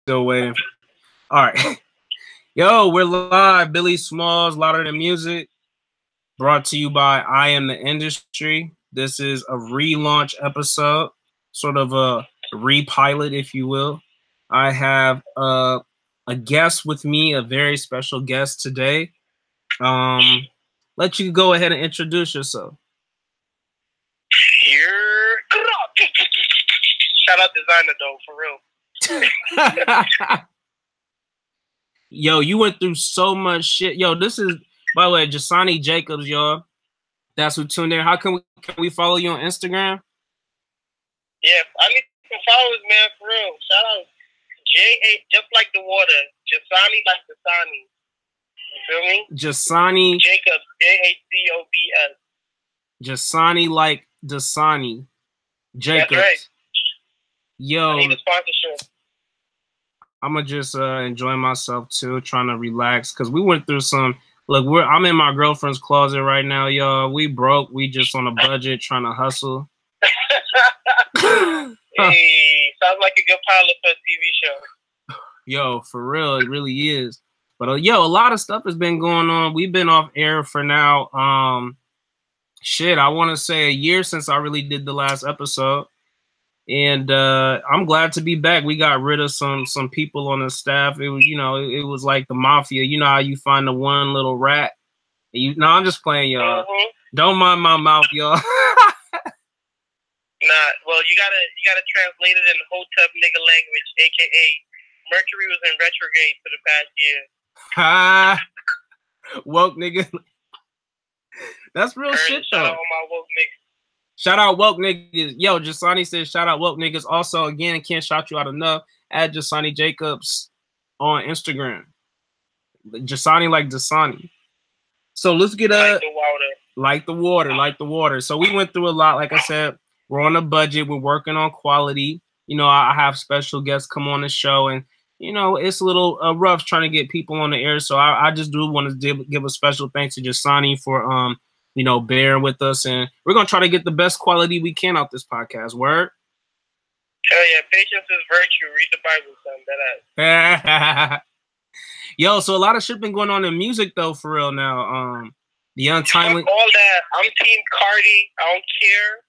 Still waiting. All right. Yo, we're live. Billy Smalls, Louder Than Music. Brought to you by I Am the Industry. This is a relaunch episode, sort of a repilot, if you will. I have a guest with me, a very special guest today. Let you go ahead and introduce yourself. Shout out Designer though, for real. Yo, you went through so much shit. Yo, this is, by the way, Jasani Jacobs, y'all. That's who tuned in. How can we follow you on Instagram? Yeah, I need some followers, man, for real. Shout out J8, just like the water. Jasani like Dasani. You feel me? Jasani Jacobs, Jacobs. Jasani like Dasani Jacobs. That's right. Yo, I need a sponsorship. I'm gonna just enjoy myself too, trying to relax because we went through some. Look, I'm in my girlfriend's closet right now, y'all. We broke. We just on a budget, trying to hustle. Hey, sounds like a good pilot for a TV show. Yo, for real, it really is. But yo, a lot of stuff has been going on. We've been off air for now. I want to say a year since I really did the last episode. And I'm glad to be back. We got rid of some people on the staff. It was, it was like the mafia. You know how you find the one little rat. No, I'm just playing, y'all. Mm-hmm. Don't mind my mouth, y'all. Nah, well, you gotta translate it in hotep nigga language, aka Mercury was in retrograde for the past year. Woke nigga. That's real shit though. Shout out all my woke niggas. Shout out woke niggas. Yo, Jasani says shout out woke niggas. Also, again, can't shout you out enough. Add Jasani Jacobs on Instagram. Jasani like Dasani. So let's get like the water. So we went through a lot. Like I said, we're on a budget. We're working on quality. I have special guests come on the show, and it's a little rough trying to get people on the air. So I just do want to give a special thanks to Jasani for bearing with us, and we're gonna try to get the best quality we can out this podcast. Word. Hell yeah, patience is virtue. Read the Bible, son. Yo, so a lot of shit been going on in music though, for real now. The untimely. Fuck all that. I'm Team Cardi. I don't care.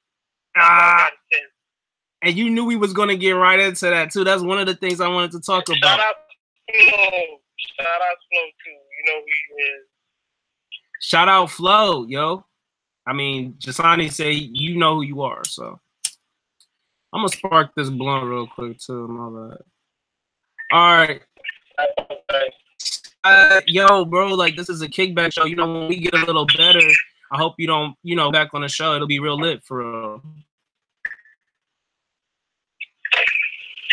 And you knew we was gonna get right into that too. That's one of the things I wanted to talk about. Shout out Flo too. You know who he is. Shout out Flo, yo. I mean, Jasani say you know who you are, so I'm gonna spark this blunt real quick too. My bad. All right. Yo, bro, like this is a kickback show. When we get a little better, I hope you don't, back on the show. It'll be real lit for real.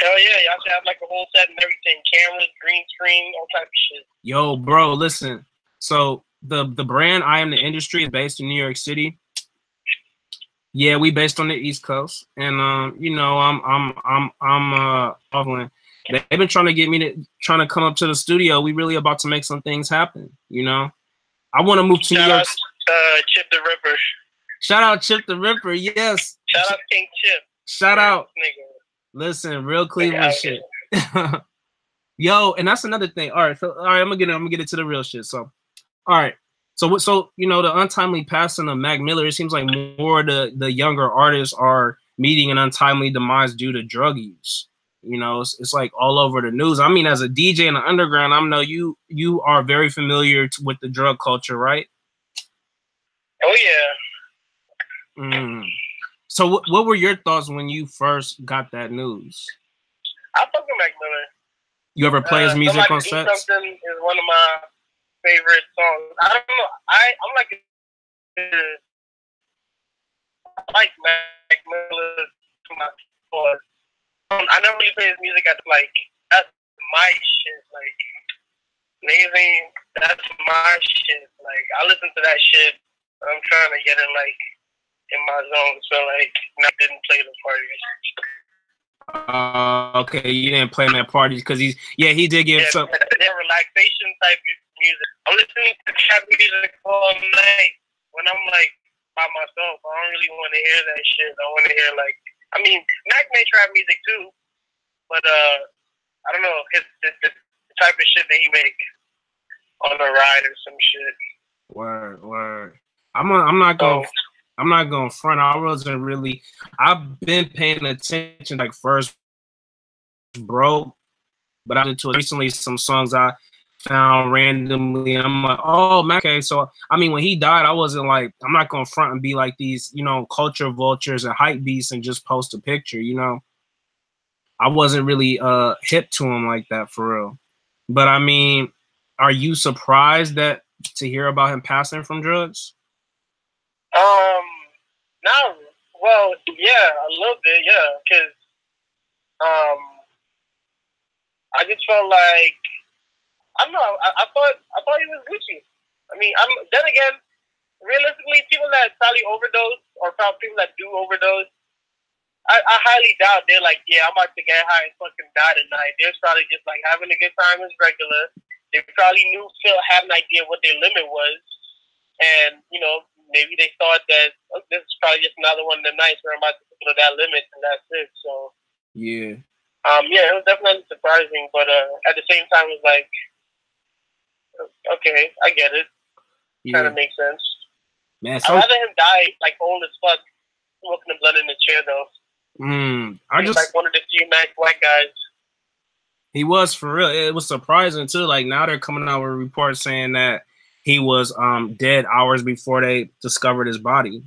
Hell yeah, y'all should have like a whole set and everything. Cameras, green screen, all type of shit. Yo, bro, listen. So the brand I Am the Industry is based in New York City. Yeah, we based on the East Coast, and I'm Oakland. They've been trying to get me trying to come up to the studio. We really about to make some things happen. I want to move to New York. Chip the Ripper. Shout out Chip the Ripper. Yes. Shout out King Chip. Shout out. Nigga. Listen, real Cleveland shit. Yo, and that's another thing. All right, I'm gonna get into the real shit. So, all right. So the untimely passing of Mac Miller, it seems like more the younger artists are meeting an untimely demise due to drug use. It's like all over the news. I mean, as a DJ in the underground, I know you are very familiar with the drug culture, right? Oh yeah. So what were your thoughts when you first got that news? I fuck with Mac Miller. You ever play his music on sets? Something is one of my favorite songs. I don't know. I'm like Mac Miller to my core. I never really play his music at that's my shit. Like amazing. That's my shit. Like I listen to that shit. I'm trying to get in my zone. So I didn't play the parties. Okay, you didn't play him at parties because he did give some. They're relaxation type music. I'm listening to trap music all night when I'm by myself. I don't really want to hear that shit. I want to hear Mac made trap music too, but I don't know, the type of shit that he make on the ride or some shit. Word. I'm not gonna front. I wasn't really. I've been paying attention like first broke, but I did to recently some songs I found randomly. I'm like, oh man, okay. So I mean, when he died, I wasn't like, I'm not gonna front and be like these, you know, culture vultures and hype beasts and just post a picture, you know. I wasn't really hip to him like that for real. But I mean, are you surprised that to hear about him passing from drugs? No, well, yeah, a little bit, yeah, because I just felt like, I don't know, I thought he was Gucci. I mean, then again, realistically, people that probably overdose or probably people that do overdose, I highly doubt they're like, yeah, I'm about to get high and fucking die tonight. They're probably just like having a good time as regular. They probably had an idea what their limit was, and you know, maybe they thought that this is probably just another one of the nights where I'm about to fulfill that limit, and that's it. So yeah, it was definitely surprising, but at the same time, it was like, okay, I get it. Kind of makes sense. Man, I'd rather him die like old as fuck, smoking the blood in the chair though. He's like one of the few nice white guys. He was for real. It was surprising too. Like now they're coming out with reports saying that he was dead hours before they discovered his body.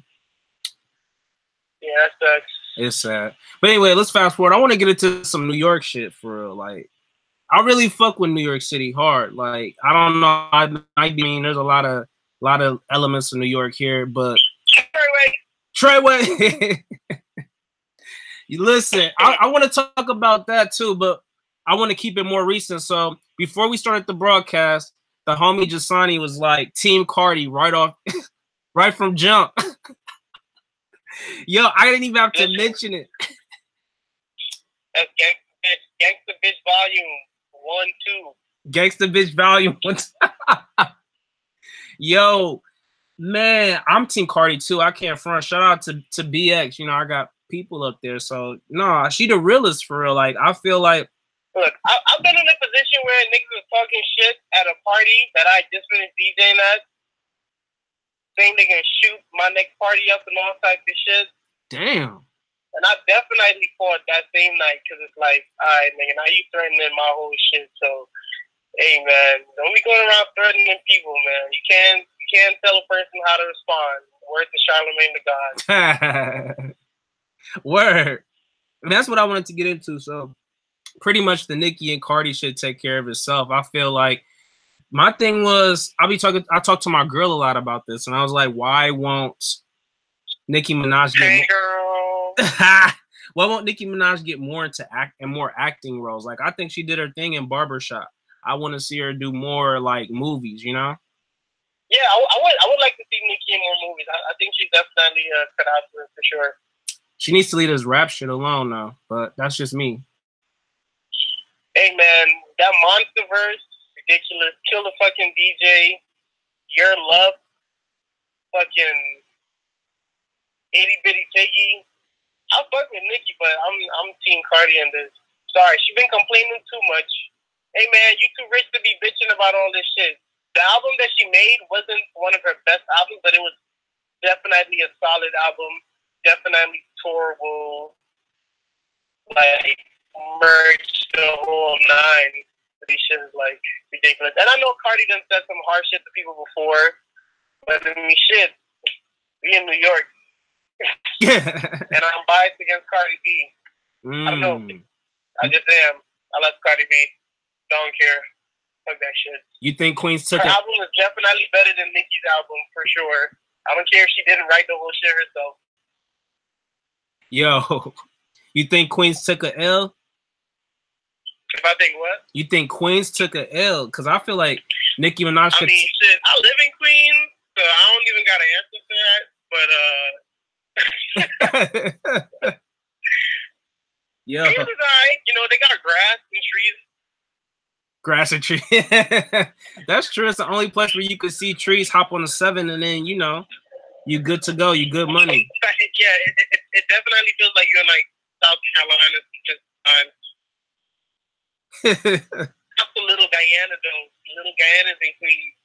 Yeah, that sucks. It's sad. But anyway, let's fast forward. I want to get into some New York shit for real. Like, I really fuck with New York City hard. Like, I don't know. I mean, there's a lot of elements of New York here, but Treyway. You listen, I want to talk about that too, but I want to keep it more recent. So before we started the broadcast, the homie Jasani was like, Team Cardi right from jump. Yo, I didn't even have to mention it. That's Gangsta Bitch Volume 1, 2. Gangsta Bitch Volume 1. Yo, man, I'm Team Cardi too. I can't front. Shout out to BX. You know, I got people up there. So, no, she the realest for real. Like, I feel like. Look, I've been in a position where niggas was talking shit at a party that I just finished DJing at. Saying they can shoot my next party up and all types of shit. Damn. And I definitely fought that same night because it's like, all right, nigga, now you threatening my whole shit. So, hey, man, don't be going around threatening people, man. You can't tell a person how to respond. Word to Charlemagne the God. Word. And that's what I wanted to get into. So, pretty much the Nicki and Cardi shit take care of itself. I feel like my thing was, I talked to my girl a lot about this, and I was like, why won't Nicki Minaj why won't Nicki Minaj get more into more acting roles? Like, I think she did her thing in Barbershop. I want to see her do more like movies, you know? Yeah, I would like to see Nicki in more movies. I think she's definitely cut out for it for sure. She needs to leave this rap shit alone now, but that's just me. Hey man, that Monsterverse, ridiculous. Kill the fucking DJ. Your Love, fucking Itty Bitty Piggy. I'll fuck with Nicki, but I'm Team Cardi in this. Sorry, she been complaining too much. Hey man, you too rich to be bitching about all this shit. The album that she made wasn't one of her best albums, but it was definitely a solid album. Definitely tourable. Like, merch the whole nine. These shit is like ridiculous. And I know Cardi done said some hard shit to people before, but I mean, shit, we in New York. And I'm biased against Cardi B. I don't know. I just am. I love Cardi B. Don't care. Fuck that shit. You think Queens took her album is definitely better than Nicki's album for sure. I don't care if she didn't write the whole shit herself. Yo, you think Queens took a L? If I think what? You think Queens took a L? Because I feel like Nicki Minaj. I mean, shit. I live in Queens, so I don't even got an answer for that. But yo, Queens is alright. You know, they got grass and trees. Grass and trees. That's true. It's the only place where you could see trees hop on the 7, and then you know you good to go. You good money. Yeah, it definitely feels like you're in like South Carolina just times. Up to Little Guyana though. Little Guyana's in Queens.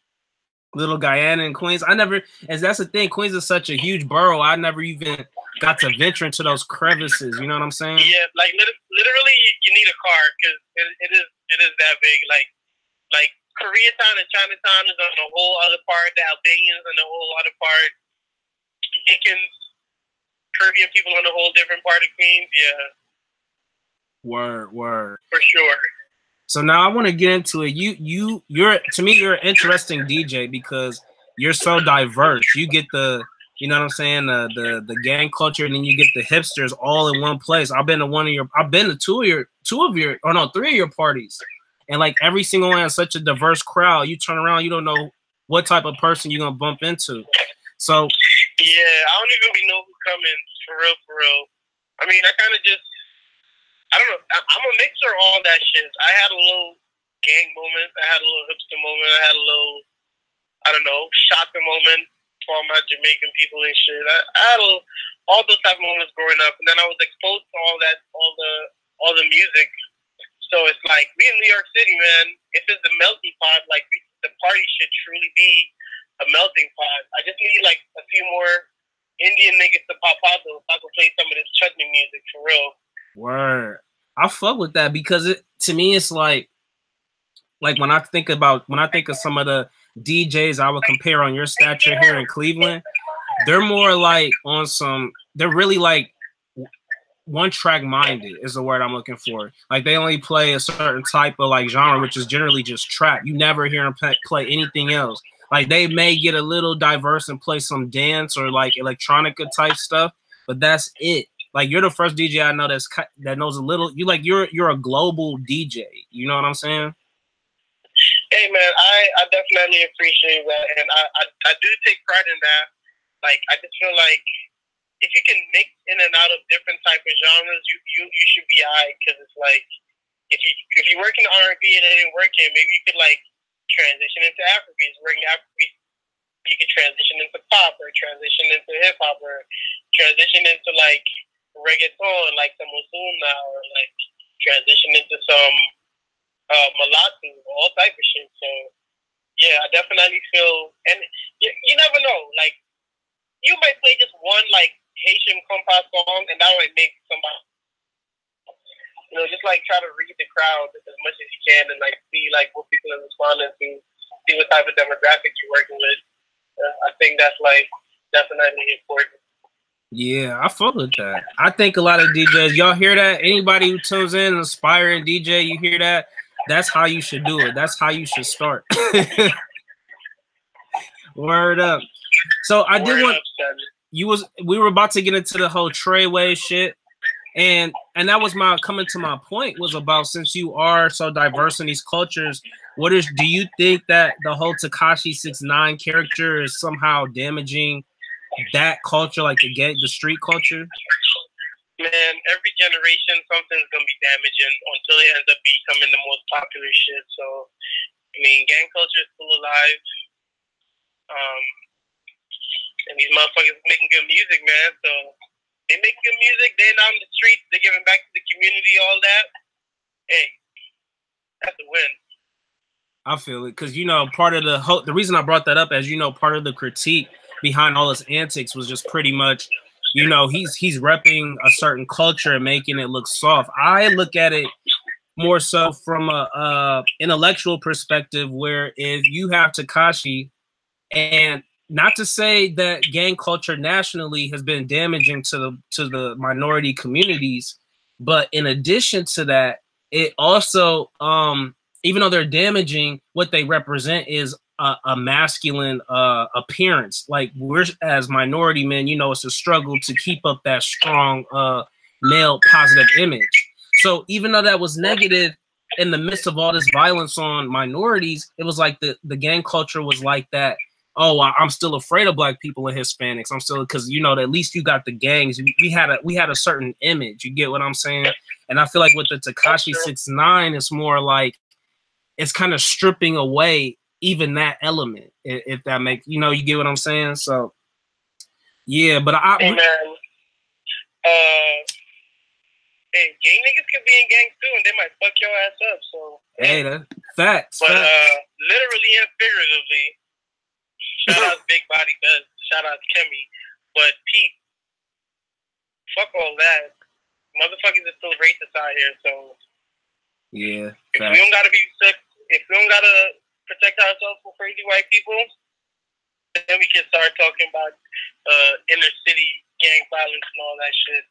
Little Guyana and Queens. I never, as that's the thing, Queens is such a huge borough. I never even got to venture into those crevices. You know what I'm saying? Yeah, like literally, you need a car because it is that big. Like Koreatown and Chinatown is on a whole other part. The Albanians on a whole other part. Jamaicans, Caribbean people on a whole different part of Queens. Yeah. Word. For sure. So now I want to get into it. You're to me, you're an interesting DJ because you're so diverse. You get the, you know what I'm saying, the gang culture, and then you get the hipsters all in one place. I've been to three of your parties, and like every single one has such a diverse crowd. You turn around, you don't know what type of person you're gonna bump into. So yeah, I don't even know who's coming for real. I mean, I don't know. I'm a mixer of all that shit. I had a little gang moment. I had a little hipster moment. I had a little, I don't know, shopping moment for all my Jamaican people and shit. I had all those type of moments growing up, and then I was exposed to all the music. So it's like, we in New York City, man. If it's the melting pot, like the party should truly be a melting pot. I just need like a few more Indian niggas to pop out though, so I can play some of this chutney music for real. Word. I fuck with that because to me it's like when I think of some of the DJs I would compare on your stature here in Cleveland, they're more like they're really like one track minded is the word I'm looking for. Like they only play a certain type of like genre, which is generally just trap. You never hear them play anything else. Like they may get a little diverse and play some dance or like electronica type stuff, but that's it. Like you're the first DJ I know that knows a little. You're a global DJ. You know what I'm saying? Hey man, I definitely appreciate that, and I do take pride in that. Like I just feel like if you can mix in and out of different type of genres, you should be alright. Because it's like if you work in R&B and it ain't working, maybe you could like transition into Afrobeats. Working Afrobeats, you could transition into pop or transition into hip hop or transition into like reggaeton, like some Ozuna, or like transition into some mulatto, all type of shit. So yeah, I definitely feel, and you never know. Like you might play just one like Haitian compas song, and that might make somebody, just like try to read the crowd as much as you can, and like see like what people are responding to, see what type of demographic you're working with. I think that's like definitely important. Yeah, I fuck with that. I think a lot of DJs, y'all hear that? Anybody who tunes in, aspiring DJ, you hear that? That's how you should do it. That's how you should start. Word up. So I did want we were about to get into the whole Treyway shit. And that was coming to my point was about, since you are so diverse in these cultures, do you think that the whole Tekashi 6ix9ine character is somehow damaging that culture, like the street culture? Man, every generation something's gonna be damaging until it ends up becoming the most popular shit. So I mean, gang culture is still alive. And these motherfuckers making good music, man. So they make good music, they're down the streets, they're giving back to the community, all that. Hey, that's a win. I feel it, because part of the reason I brought that up, as part of the critique behind all his antics was just pretty much, he's repping a certain culture and making it look soft. I look at it more so from a intellectual perspective, where if you have Tekashi, and not to say that gang culture nationally has been damaging to the minority communities, but in addition to that, it also even though they're damaging, what they represent is a masculine appearance. Like, we're, as minority men, it's a struggle to keep up that strong male positive image. So even though that was negative in the midst of all this violence on minorities, it was like the gang culture was like that. Oh, I'm still afraid of black people and Hispanics. I'm still, because at least you got the gangs. We had a certain image. You get what I'm saying? And I feel like with the Tekashi 6ix9ine, it's more like it's kind of stripping away even that element, if that makes, you get what I'm saying? So yeah, but hey man, Hey, gang niggas could be in gangs too, and they might fuck your ass up. So hey, that facts. But facts. literally and figuratively, shout out Big Body Does, shout out Kemi, but Pete, fuck all that. Motherfuckers are still racist out here, so yeah. If we don't gotta be sick, if we don't gotta protect ourselves from crazy white people, then we can start talking about inner city gang violence and all that shit.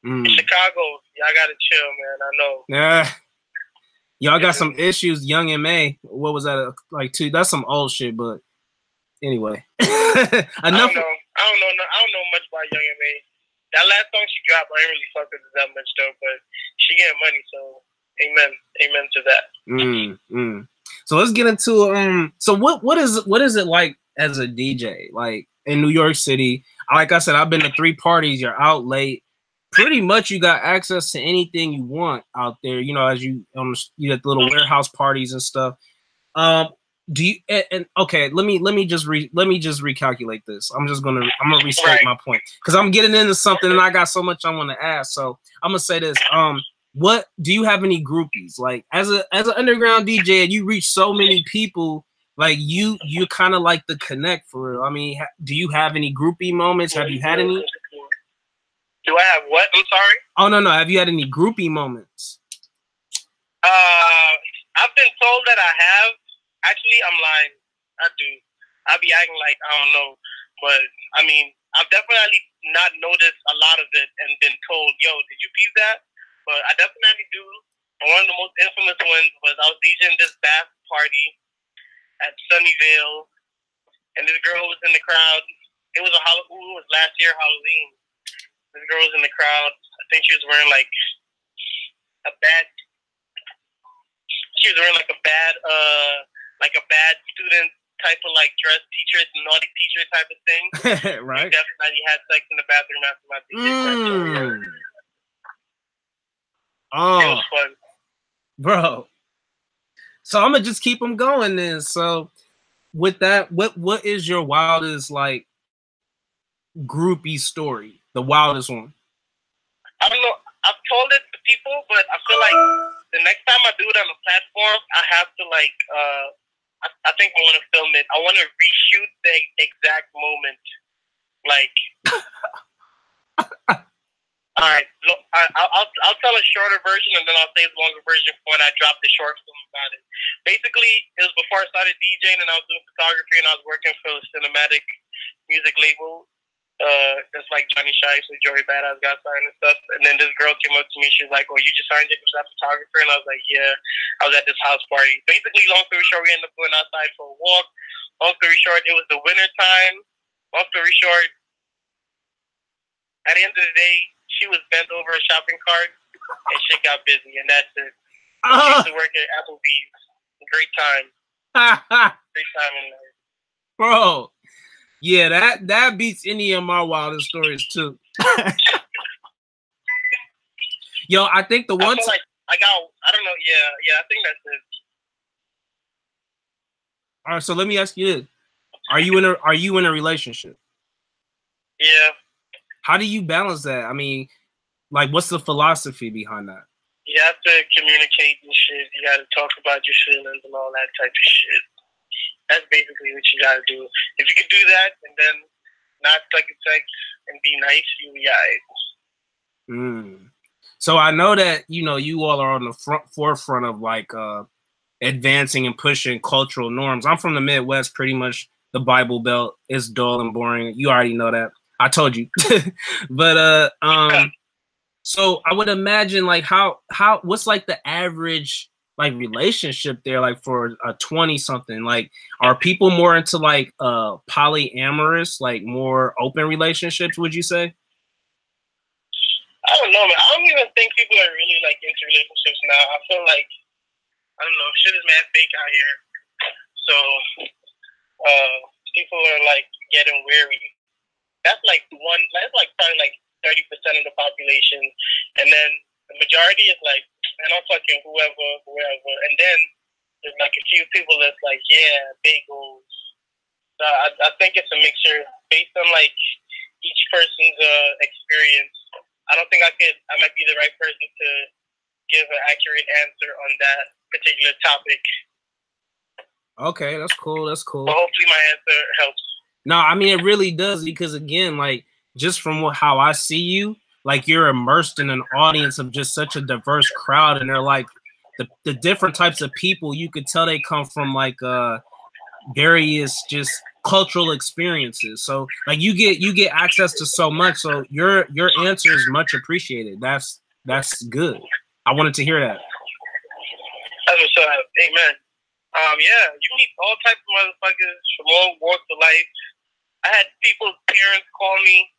In Chicago, y'all gotta chill, man. I know. Yeah. Y'all got some issues, Young and May. What was that? Like two? That's some old shit, but anyway. Enough. I don't know much about Young and May. That last song she dropped, I ain't really fuck with it that much though. But she getting money, so amen to that. So let's get into So what is it like as a DJ? Like in New York City? Like I said, I've been to 3 parties. You're out late. Pretty much you got access to anything you want out there, you know, as you at the little warehouse parties and stuff. Do you and okay, let me just recalculate this. I'm gonna restate my point because I'm getting into something and I got so much I want to ask. So I'm gonna say this. What do you have any groupies? Like as an underground DJ and you reach so many people, like you kind of like the connect for real. I mean, do you have any groupie moments? Have you had any? Do I have what? I'm sorry? Oh, no. Have you had any groupie moments? I've been told that I have. Actually, I'm lying. I do. I be acting like I don't know. But, I mean, I've definitely not noticed a lot of it and been told, yo, did you peep that? But I definitely do. And one of the most infamous ones was I was DJing this bath party at Sunnyvale. And this girl was in the crowd. It was last year Halloween. This girl was in the crowd. I think she was wearing like a bad student type of like dress, teacher, naughty teacher type of thing. Right. We definitely had sex in the bathroom after my DJ. Oh, it was fun, bro. So I'm gonna just keep them going then. So with that, what is your wildest like groupie story? The wildest one. I don't know. I've told it to people, but I feel like the next time I do it on a platform, I have to like. I think I want to film it. I want to reshoot the exact moment. Like, all right. Look, I'll tell a shorter version, and then I'll say the longer version when I drop the short film about it. Basically, it was before I started DJing, and I was doing photography, and I was working for a cinematic music label. Just like Johnny Shice with Joey Badass got signed and stuff. And then this girl came up to me. She was like, "Oh, you just signed it? Was that photographer?" And I was like, "Yeah." I was at this house party. Basically, long story short, we ended up going outside for a walk. Long story short, it was the winter time. Long story short, at the end of the day, she was bent over a shopping cart and shit got busy, and that's it. She used to work at Applebee's. Great time. Great time in life. Bro. Yeah, that beats any of my wildest stories too. Yo, I think the one like I don't know. Yeah, I think that's it. All right, so let me ask you this: Are you in a relationship? Yeah. How do you balance that? I mean, like, what's the philosophy behind that? You have to communicate and shit. You got to talk about your feelings and all that type of shit. That's basically what you gotta do. If you can do that and then not suck at sex and be nice, you'll be alright. So I know that you all are on the forefront of like advancing and pushing cultural norms. I'm from the Midwest, pretty much the Bible Belt. It's dull and boring. You already know that. I told you. But so I would imagine like how what's like the average like relationship there, like for a 20-something? Like, are people more into like polyamorous, like more open relationships, would you say? I don't know, man. I don't even think people are really like into relationships now. I feel like, I don't know, shit is mad fake out here. So people are like getting weary. That's like probably like 30% of the population. And then the majority is like, and I'm fucking whoever. And then there's like a few people that's like, yeah, big goals. So I think it's a mixture based on like each person's experience. I don't think I might be the right person to give an accurate answer on that particular topic. Okay, that's cool. That's cool. But hopefully my answer helps. No, I mean, it really does, because again, like, just from how I see you, like, you're immersed in an audience of just such a diverse crowd, and they're like the different types of people. You could tell they come from like various just cultural experiences. So like you get access to so much. So your answer is much appreciated. That's good. I wanted to hear that. That's what's up. Amen. Yeah, you meet all types of motherfuckers from all walks of life. I had people's parents call me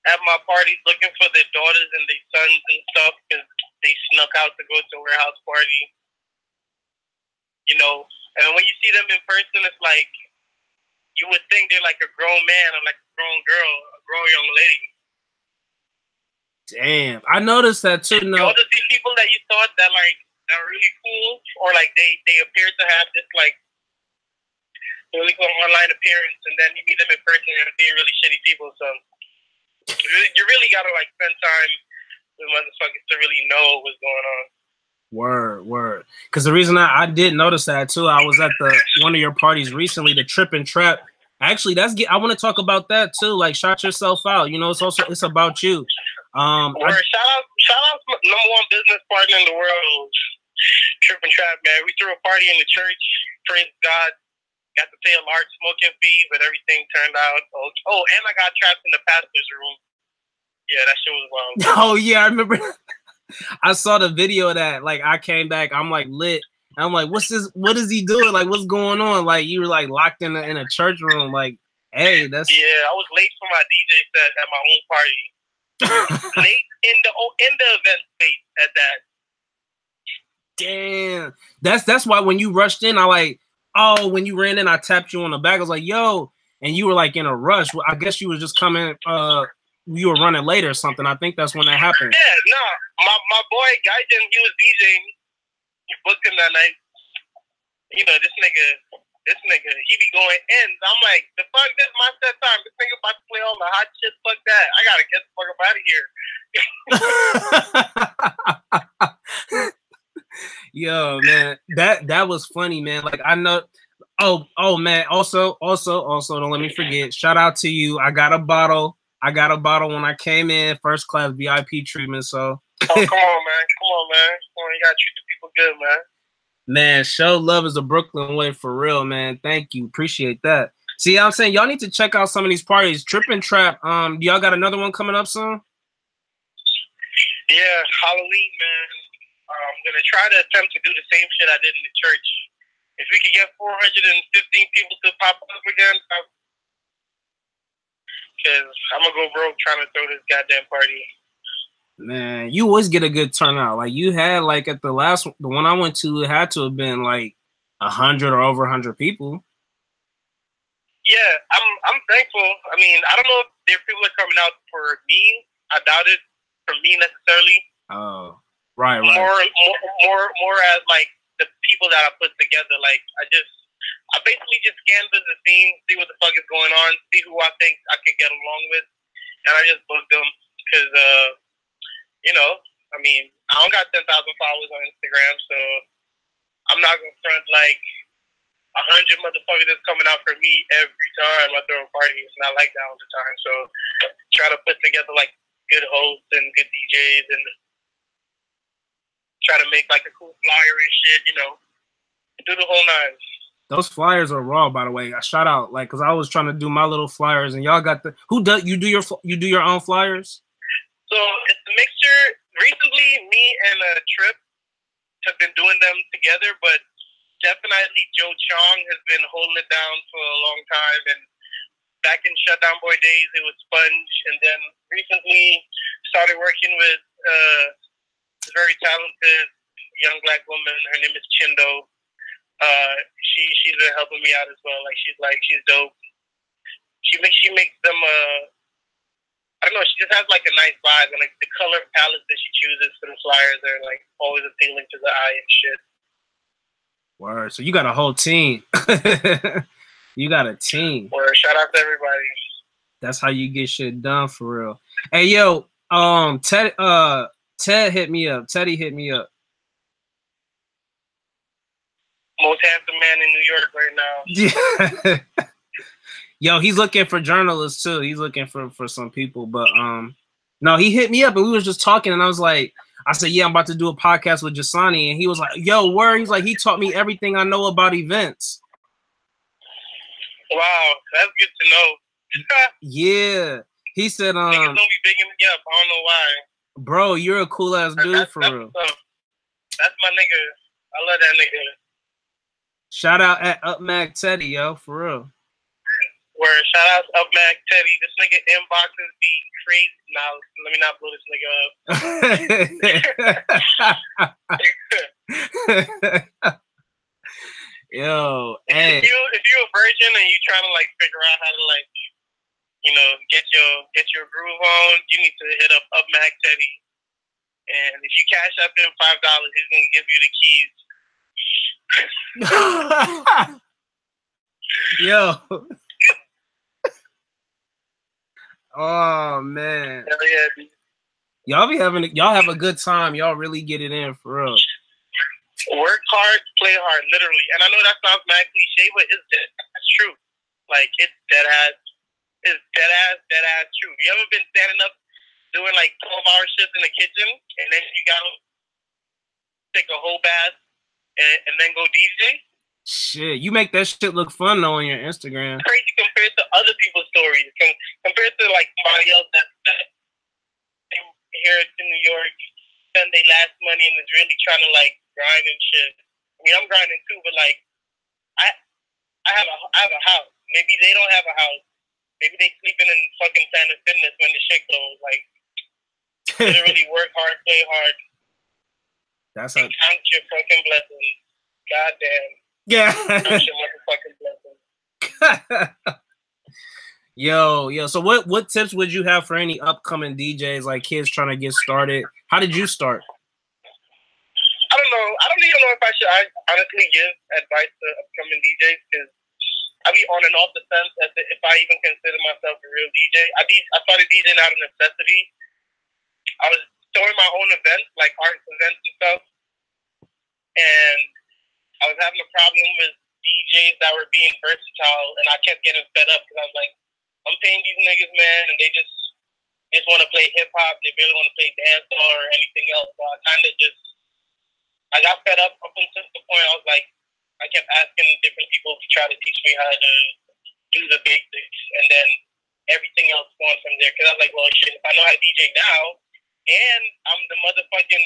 at my parties looking for their daughters and their sons and stuff because they snuck out to go to a warehouse party. You know, and when you see them in person, it's like you would think they're like a grown man or like a grown girl, a grown young lady. Damn, I noticed that too. No, you also see people that you thought that like are really cool, or like they appear to have this like really cool online appearance, and then you meet them in person and they're really shitty people. So you really gotta like spend time with motherfuckers to really know what's going on. Word. Because the reason I did notice that too, I was at one of your parties recently, the Trip and Trap. Actually, I want to talk about that too. Like, shout yourself out. You know, it's about you. Shout out number one business partner in the world, Trip and Trap, man. We threw a party in the church. Praise God. Got to pay a large smoking fee, but everything turned out. Oh, and I got trapped in the pastor's room. Yeah, that shit was wild. Oh yeah, I remember. I saw the video of that. Like, I came back, I'm like lit. I'm like, what is he doing? Like, what's going on? Like, you were like locked in a church room. Like, hey, that's I was late for my DJ set at my own party. Late in the event space at that. Damn. That's why when you rushed in, when you ran in, I tapped you on the back. I was like, yo, and you were like in a rush. I guess you was just coming. You were running late or something. I think that's when that happened. Yeah, no. My boy Gaijin, he was DJing. He booked him that night. You know, this nigga, he be going in. I'm like, the fuck, this is my set time. This nigga about to play all the hot shit. Fuck that. I gotta get the fuck up out of here. Yo, man, that was funny, man. Like, I know. Oh man. Also, don't let me forget. Shout out to you. I got a bottle when I came in, first class VIP treatment. So. Oh, come on, man. You gotta treat the people good, man. Man, show love is the Brooklyn way for real, man. Thank you. Appreciate that. See, I'm saying y'all need to check out some of these parties. Trip and Trap. Do y'all got another one coming up soon? Yeah, Halloween, man. I'm gonna try to attempt to do the same shit I did in the church. If we could get 415 people to pop up again, because I'm gonna go broke trying to throw this goddamn party. Man, you always get a good turnout. Like, you had, like, at the one I went to, it had to have been like 100 or over 100 people. Yeah, I'm thankful. I mean, I don't know if there are people that are coming out for me. I doubt it for me necessarily. Oh, right. More as like the people that I put together. Like, I basically just scanned the scene, see what the fuck is going on, see who I think I could get along with, and I just booked them because you know, I mean, I don't got 10,000 followers on Instagram, so I'm not gonna front like 100 motherfuckers that's coming out for me every time I throw a party. It's not like that all the time. So try to put together like good hosts and good DJs and try to make like a cool flyer and shit, you know, do the whole nine. Those flyers are raw, by the way. I shout out, like, cause I was trying to do my little flyers, and y'all got you do your own flyers? So it's a mixture. Recently, me and Trip have been doing them together, but definitely Joe Chong has been holding it down for a long time. And back in Shutdown Boy days, it was Sponge, and then recently started working with a very talented young black woman. Her name is Chindo. She's been helping me out as well. She's dope. She makes them I don't know, she just has like a nice vibe, and like the color palette that she chooses for the flyers are like always appealing to the eye and shit. Word. So you got a whole team. You got a team. Word. Shout out to everybody. That's how you get shit done for real. Hey, yo, Ted hit me up. Teddy hit me up. Most handsome man in New York right now. Yeah. Yo, he's looking for journalists too. He's looking for some people, but no, he hit me up and we was just talking, and I was like, I said, yeah, I'm about to do a podcast with Jasani, and he was like, yo, word. He's like, he taught me everything I know about events. Wow, that's good to know. Yeah, he said, niggas don't be bigging me up. I don't know why. Bro, you're a cool ass dude for real. That's my nigga. I love that nigga. Shout out at Up Mag Teddy, yo, for real. Word, shout out to Up Mag Teddy. This nigga inboxes be crazy. Now, let me not blow this nigga up. Yo, hey. If you're a virgin and you trying to like figure out how to like, you know, get your groove on, you need to hit up Mag Teddy. And if you cash up him $5, he's gonna give you the keys. Yo. Oh man. Hell yeah, dude. Y'all have a good time. Y'all really get it in for real. Work hard, play hard, literally. And I know that sounds mad cliche, but that's true. Like it's dead ass true. You ever been standing up doing like 12-hour shifts in the kitchen, and then you gotta take a whole bath and then go DJ? Shit, you make that shit look fun though on your Instagram. Crazy compared to other people's stories. Compared to like somebody else that here in New York spend their last money and is really trying to like grind and shit. I mean, I'm grinding too, but like I have a house. Maybe they don't have a house. Maybe they sleeping in fucking Planet Fitness when the shit goes. Like literally work hard, play hard. That's and count your fucking blessings. Goddamn. Yeah. Count your motherfucking blessings. Yo, so what tips would you have for any upcoming DJs, like kids trying to get started? How did you start? I don't know. I don't even know if I should honestly give advice to upcoming DJs, because I be on and off the fence as if I even consider myself a real DJ. I started DJing out of necessity. I was throwing my own events, like art events and stuff, and I was having a problem with DJs that were being versatile, and I kept getting fed up because I was like, I'm paying these niggas, man, and they just want to play hip hop. They barely want to play dancehall or anything else. So I got fed up until the point I was like, I kept asking different people to try to teach me how to do the basics, and then everything else spawned from there. Because I was like, well, shit, if I know how to DJ now, and I'm the motherfucking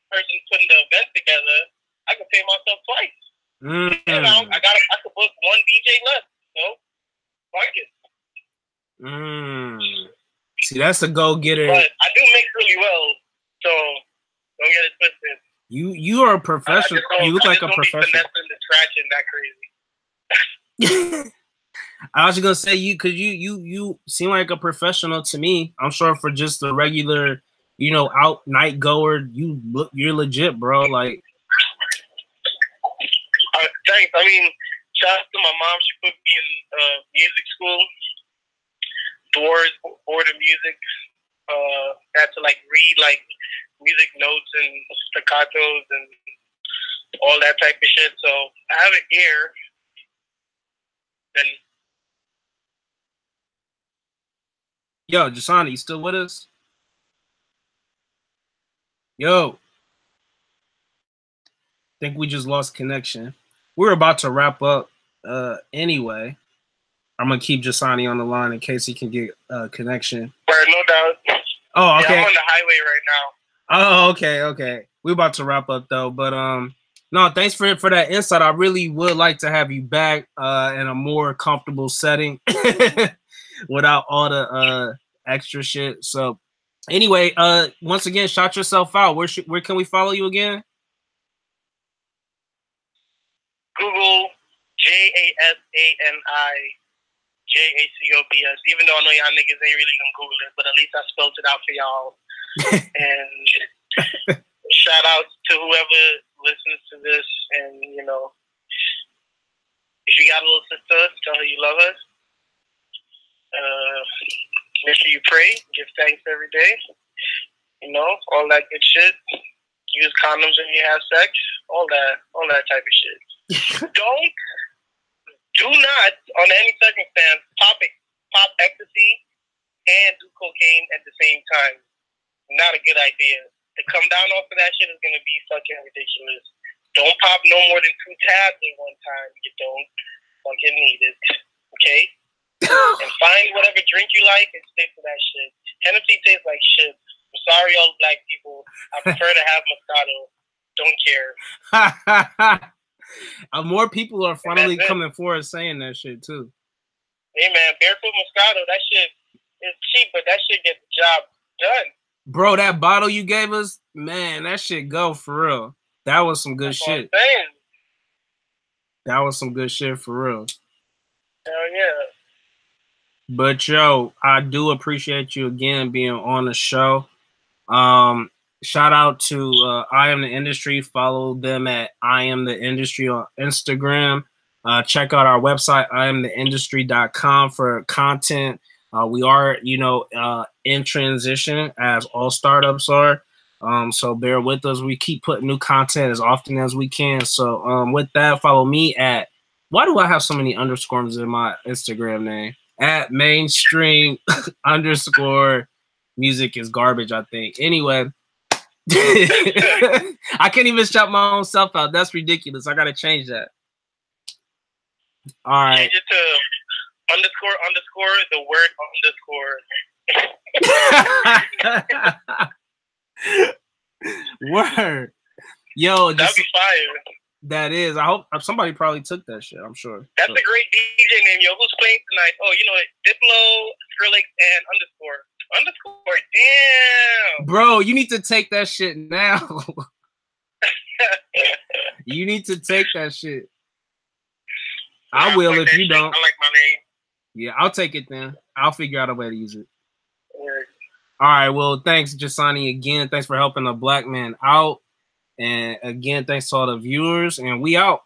person putting the event together, I can pay myself twice. And I could book one DJ less. So, fuck it. See, that's a go-getter. But I do mix really well, so don't get it twisted. You are a professional. You look like a professional. The scratching that crazy. I was gonna say you seem like a professional to me. I'm sure for just a regular, out night goer, you're legit, bro. Like, thanks. I mean, shout out to my mom. She put me in music school. Board of music. Had to like read like music notes and staccatos and all that type of shit. So I have an ear. Then, yo, Jasani, you still with us? Yo, think we just lost connection. We're about to wrap up. Anyway, I'm gonna keep Jasani on the line in case he can get connection. Right, no doubt. Oh, okay. Yeah, I'm on the highway right now. Oh, okay. We're about to wrap up though, but no, thanks for that insight. I really would like to have you back in a more comfortable setting without all the extra shit. So anyway, once again, shout yourself out. Where can we follow you again? Google JASANI JACOBS. Even though I know y'all niggas ain't really gonna Google it, but at least I spelled it out for y'all. And shout out to whoever listens to this. And if you got a little sister, tell her you love her. Make sure you pray, give thanks every day. You know, all that good shit. Use condoms when you have sex. All that type of shit. Do not, under any circumstance, pop ecstasy and do cocaine at the same time. Not a good idea. To come down off of that shit is gonna be fucking ridiculous. Don't pop no more than 2 tabs at one time. You don't fucking need it. Okay? And find whatever drink you like and stick to that shit. Hennessy tastes like shit. I'm sorry, all black people. I prefer to have Moscato. Don't care. More people are finally coming forward saying that shit too. Hey man, Barefoot Moscato, that shit is cheap, but that shit gets the job done. Bro, that bottle you gave us, man, that shit go for real. That was some good shit. That was some good shit for real. Hell yeah. But yo, I do appreciate you again being on the show. Shout out to I Am the Industry. Follow them at I Am the Industry on Instagram. Check out our website, iamtheindustry.com, for content. We are, in transition, as all startups are. So bear with us. We keep putting new content as often as we can. So with that, follow me at, why do I have so many underscores in my Instagram name? At mainstream _ music is garbage, I think. Anyway. I can't even shout my own self out. That's ridiculous. I gotta change that. All right. Change it to _ the word _ Word. Yo, that'd be fire. That is. I hope somebody probably took that shit. I'm sure. That's a great DJ name, yo. Who's playing tonight? Oh, you know it. Diplo, Skrillex, and _ damn. Bro, you need to take that shit now. You need to take that shit. I will if you don't. I like my name. Yeah, I'll take it then. I'll figure out a way to use it. Word. All right. Well, thanks, Jasani, again. Thanks for helping a black man out. And again, thanks to all the viewers. And we out.